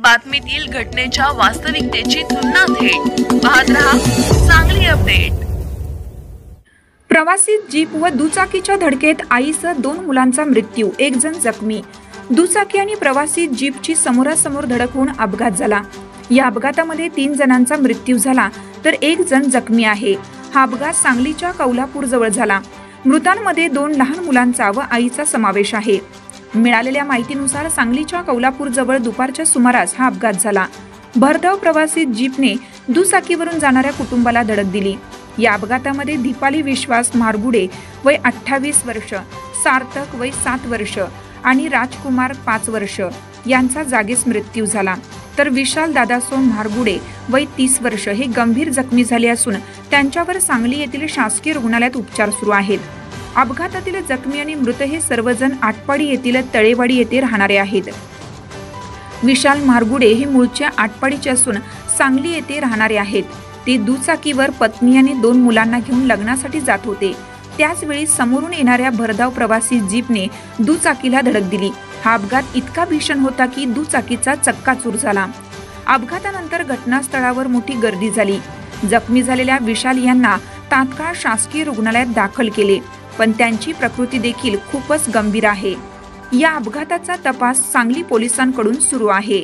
बातमीतील घटनेच्या वास्तविकतेची तुलना थेट पाहत रहा सांगली अपडेट। प्रवासी जीप व दुचाकीच्या धडकेत आईसह 2 मुलांचा मृत्यू, 1 जण जखमी। दुचाकी आणि प्रवासी जीपची समोरासमोर धडक होऊन अपघात झाला। या अपघातामध्ये 3 जणांचा मृत्यू झाला तर 1 जण जखमी आहे। हा अपघात सांगलीच्या कौलापूर जवळ झाला। मृतांमध्ये 2 लहान मुलांचा व आईचा समावेश आहे। मिळालेल्या माहितीनुसार सांगलीच्या कौलापूर जवळ दुपारच्या सुमारास हा अपघात झाला। भरधाव प्रवासी जीपने दुचाकीवरून जाणाऱ्या कुटुंबाला धडक दिली। या अपघातामध्ये दीपाली विश्वास मारगुडे वय 28 वर्ष, सार्थक वय 7 वर्ष आणि राजकुमार 5 वर्ष यांचा जागीच मृत्यू झाला, तर विशाल दादासो मारगुडे वय 30 वर्ष हे गंभीर जखमी झाले असून त्यांच्यावर सांगली येथील शासकीय रुग्णालयात उपचार सुरू आहेत। अपघातातील जखमी आणि मृत हे सर्वजण आटपाडी येथील तळेवाडी येथे राहणारे आहेत। विशाल मारगुडे हे मूळच्या आटपाडीचे असून सांगली येथे राहणारे आहेत। ते दुचाकीवर पत्नी आणि 2 मुलांना घेऊन लग्नासाठी जात होते। त्याचवेळी समोरून येणाऱ्या भरधाव प्रवासी जीपने दुचाकीला धडक दिली। हा अपघात इतका भीषण होता की दुचाकीचा चक्काचूर झाला। अपघातानंतर घटनास्थळावर मोठी गर्दी झाली। जखमी झालेल्या विशाल यांना तात्काळ शासकीय रुग्णालयात दाखल केले, पण त्यांची प्रकृती देखील खूपच गंभीर आहे। या अपघाताचा तपास सांगली पोलिसांकडून सुरू आहे।